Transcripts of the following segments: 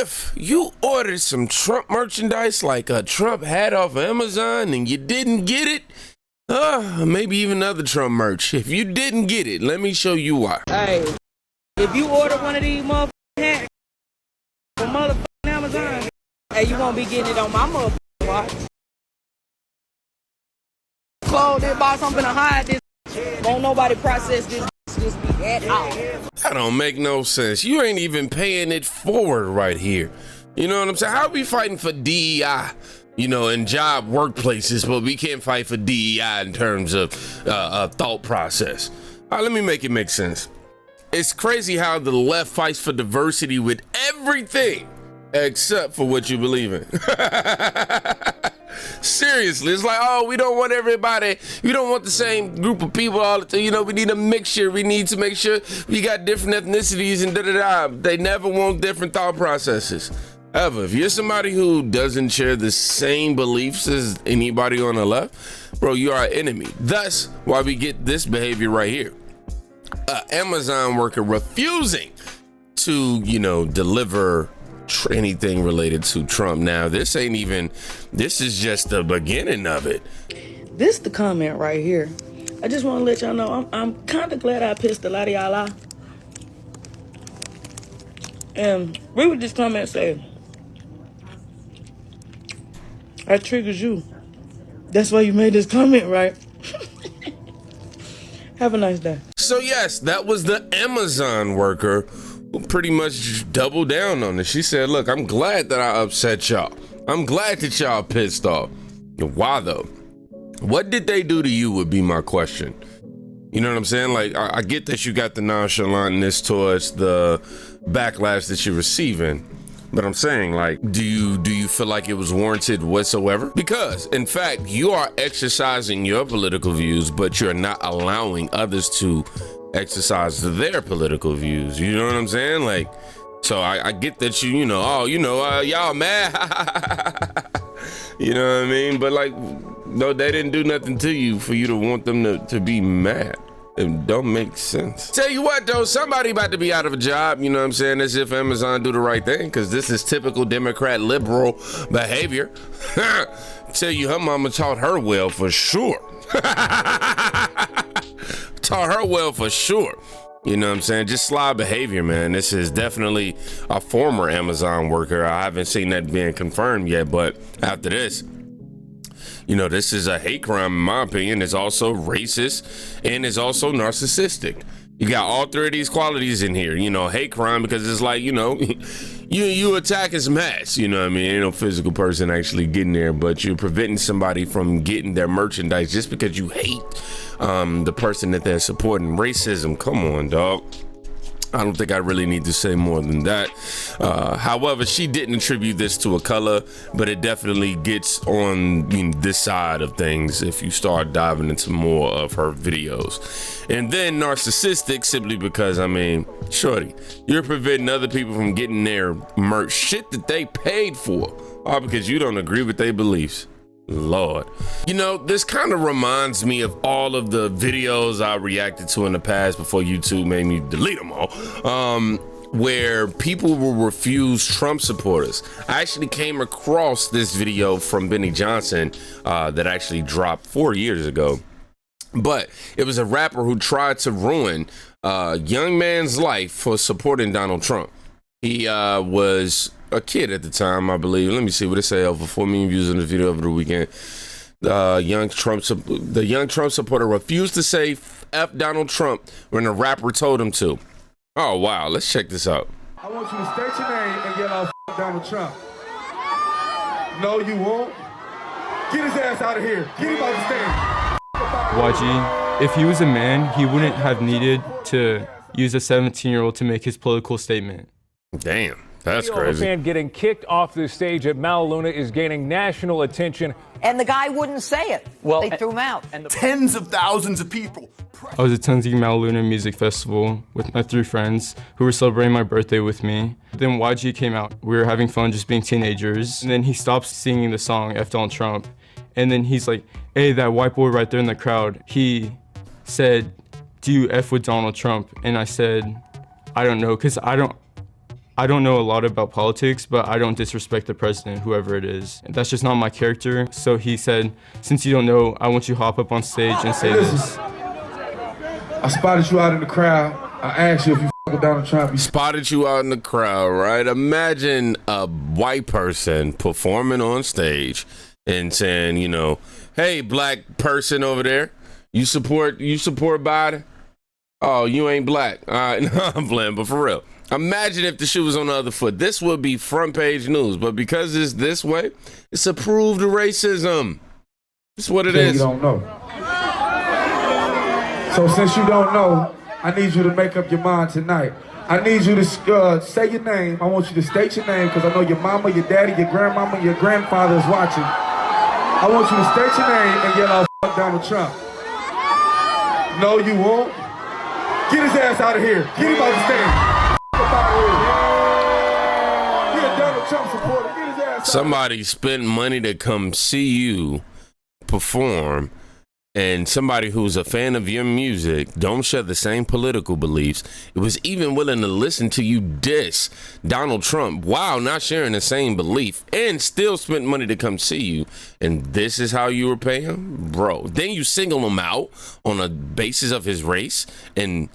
if you ordered some Trump merchandise like a Trump hat off of Amazon and you didn't get it, maybe even other Trump merch. If you didn't get it, let me show you why. Hey, if you order one of these motherfucking hats from motherfucking Amazon, hey, you won't be getting it on my motherfucking watch. Clothes, they buy something to hide this. Won't nobody process this be at all. That don't make no sense. You ain't even paying it forward right here. You know what I'm saying? How are we fighting for DEI, in job workplaces, but we can't fight for DEI in terms of thought process? All right, let me make it make sense. It's crazy how the left fights for diversity with everything except for what you believe in. Seriously, it's like, oh, we don't want everybody, we don't want the same group of people all the time. We need a mixture. We need to make sure we got different ethnicities and da-da-da. They never want different thought processes. Ever. If you're somebody who doesn't share the same beliefs as anybody on the left, bro, you are an enemy. Thus, why we get this behavior right here. Amazon worker refusing to, deliver anything related to Trump. Now, this is just the beginning of it. This the comment right here. I just want to let y'all know I'm kind of glad I pissed a lot of y'all off. And we would just come and say, that triggers you. That's why you made this comment, right? Have a nice day. So yes, that was the Amazon worker who pretty much doubled down on it. She said, look, I'm glad that I upset y'all. I'm glad that y'all pissed off. Why though? What did they do to you would be my question. You know what I'm saying? Like, I get that you got the nonchalantness towards the backlash that you're receiving, but I'm saying, like, do you feel like it was warranted whatsoever? Because, in fact, you are exercising your political views, but you're not allowing others to exercise their political views. You know what I'm saying? Like, so I get that y'all mad. You know what I mean? But like, no, they didn't do nothing to you for you to want them to be mad. It don't make sense. Tell you what though, somebody about to be out of a job, you know what I'm saying, as if Amazon do the right thing, because this is typical Democrat liberal behavior. Tell you her mama taught her well for sure. Taught her well for sure. You know what I'm saying? Just sly behavior, man. This is definitely a former Amazon worker. I haven't seen that being confirmed yet, but after this, this is a hate crime, in my opinion. It's also racist and it's also narcissistic. You got all three of these qualities in here. Hate crime because it's like, you attack as mass, you know what I mean? Ain't no physical person actually getting there, but you're preventing somebody from getting their merchandise just because you hate the person that they're supporting. Racism, come on, dog. I don't think I really need to say more than that. However, she didn't attribute this to a color, but it definitely gets on this side of things if you start diving into more of her videos. And then narcissistic, simply because, shorty, you're preventing other people from getting their merch, shit that they paid for, all because you don't agree with their beliefs. Lord. This kind of reminds me of all of the videos I reacted to in the past before YouTube made me delete them all, where people will refuse Trump supporters. I actually came across this video from Benny Johnson that actually dropped 4 years ago, but it was a rapper who tried to ruin a young man's life for supporting Donald Trump. He was a kid at the time, I believe. Let me see what it say. Over 4 million views on the video over the weekend. The young Trump supporter refused to say F Donald Trump when the rapper told him to. Oh wow, let's check this out. I want you to state your name and get off Donald Trump. No, you won't. Get his ass out of here. Get him off the stage. YG, if he was a man, he wouldn't have needed to use a 17-year-old to make his political statement. Damn. That's crazy. Fan getting kicked off the stage at Malaluna is gaining national attention. And the guy wouldn't say it. Well, they threw him out. And tens of thousands of people. I was attending Malaluna Music Festival with my 3 friends who were celebrating my birthday with me. Then YG came out. We were having fun just being teenagers. And then he stops singing the song F Donald Trump. And then he's like, hey, that white boy right there in the crowd. He said, do you F with Donald Trump? And I said, I don't know, because I I don't know a lot about politics, but I don't disrespect the president, whoever it is. That's just not my character. So he said, since you don't know, I want you to hop up on stage and say this. I spotted you out in the crowd. I asked you if you with Donald Trump. Spotted you out in the crowd, right? Imagine a white person performing on stage and saying, you know, hey, black person over there, you support Biden? Oh, you ain't black. All right, no, I'm playing, but for real. Imagine if the shoe was on the other foot. This would be front page news, but because it's this way, it's approved racism. That's what it is. You don't know. So since you don't know, I need you to make up your mind tonight. I need you to say your name. I want you to state your name because I know your mama, your daddy, your grandmama, your grandfather is watching. I want you to state your name and yell out, "Fuck Donald Trump." No, you won't. Get his ass out of here. Get him out the stage. Get a Donald Trump supporter. Get his ass out. Somebody spent money to come see you perform, and somebody who's a fan of your music, don't share the same political beliefs, it was even willing to listen to you diss Donald Trump while not sharing the same belief, and still spent money to come see you, and this is how you repay him? Bro, then you single him out on a basis of his race, and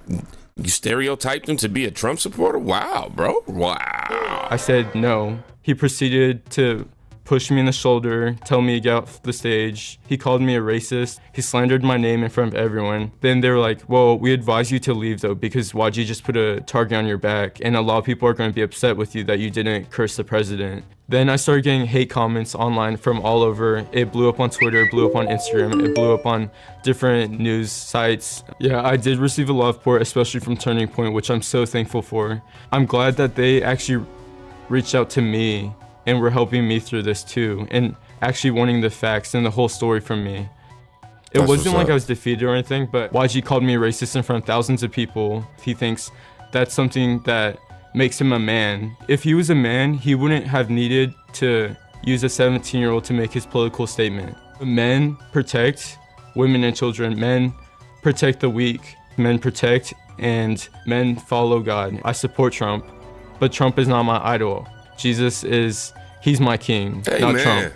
you stereotyped him to be a Trump supporter? Wow, bro. Wow. I said no. He proceeded to push me in the shoulder, tell me to get off the stage. He called me a racist. He slandered my name in front of everyone. Then they were like, well, we advise you to leave though, because YG just put a target on your back, and a lot of people are going to be upset with you that you didn't curse the president. Then I started getting hate comments online from all over. It blew up on Twitter, it blew up on Instagram, it blew up on different news sites. Yeah, I did receive a lot of support, especially from Turning Point, which I'm so thankful for. I'm glad that they actually reached out to me and were helping me through this too, and actually wanting the facts and the whole story from me. It wasn't like I was defeated or anything, but YG called me racist in front of thousands of people. He thinks that's something that makes him a man. If he was a man, he wouldn't have needed to use a 17-year-old to make his political statement. Men protect women and children. Men protect the weak. Men protect and men follow God. I support Trump, but Trump is not my idol. Jesus he's my king, not Trump.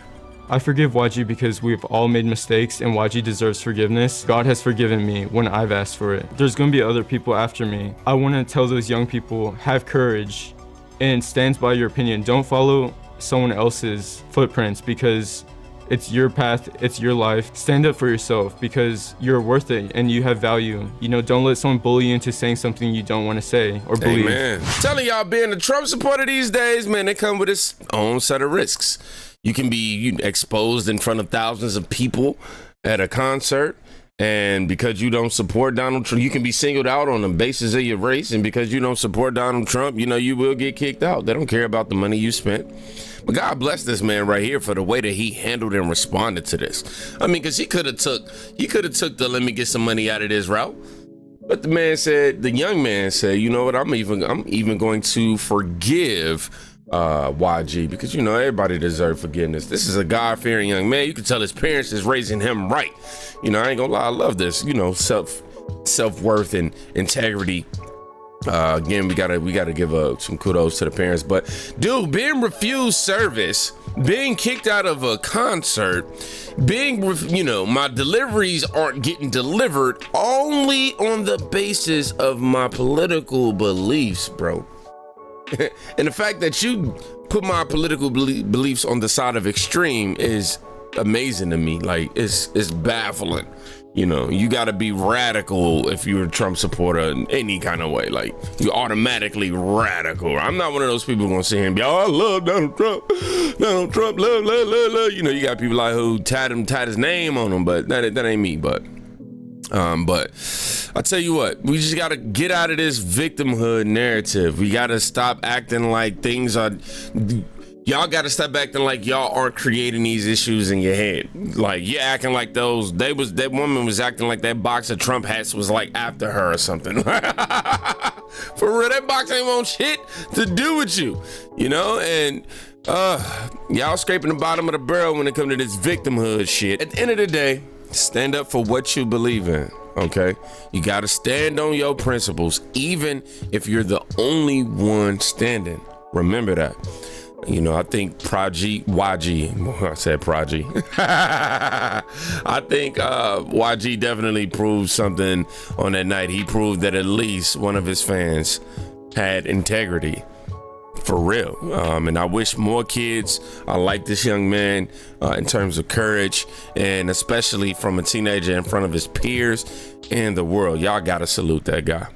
I forgive YG because we've all made mistakes, and YG deserves forgiveness. God has forgiven me when I've asked for it. There's gonna be other people after me. I wanna tell those young people, have courage and stand by your opinion. Don't follow someone else's footprints because it's your path, it's your life. Stand up for yourself because you're worth it and you have value. You know, don't let someone bully you into saying something you don't want to say or believe. Amen. Telling y'all, being a Trump supporter these days, man, it come with its own set of risks. You can be exposed in front of thousands of people at a concert, and because you don't support Donald Trump, you can be singled out on the basis of your race, and because you don't support Donald Trump, you know, you will get kicked out. They don't care about the money you spent. But God bless this man right here for the way that he handled and responded to this. I mean, because he could have took the let me get some money out of this route. But the young man said, you know what, I'm even going to forgive YG, because you know everybody deserves forgiveness. This is a God-fearing young man. You can tell his parents is raising him right. You know, I ain't gonna lie, I love this. You know, self-worth and integrity. Again, we gotta give some kudos to the parents. But dude, being refused service, being kicked out of a concert, my deliveries aren't getting delivered only on the basis of my political beliefs, bro. And the fact that you put my political beliefs on the side of extreme is amazing to me. Like, it's baffling. You know, you got to be radical if you're a Trump supporter in any kind of way. Like, you're automatically radical. I'm not one of those people gonna sit here and be, oh, I love Donald Trump. Donald Trump, love. You know, you got people like who tat his name on him, but that ain't me. But I tell you what, we just got to get out of this victimhood narrative. We got to stop acting like things are. Y'all got to stop acting like y'all aren't creating these issues in your head. Like, you're acting like that woman was acting like that box of Trump hats was like after her or something. For real, that box ain't want shit to do with you, you know? And y'all scraping the bottom of the barrel when it comes to this victimhood shit. At the end of the day, Stand up for what you believe in, okay? You got to stand on your principles, even if you're the only one standing. Remember that. You know, I think YG, I said Prodigy. I think YG definitely proved something on that night. He proved that at least one of his fans had integrity. For real. And I wish more kids like this young man in terms of courage, and especially from a teenager in front of his peers and the world. Y'all gotta salute that guy.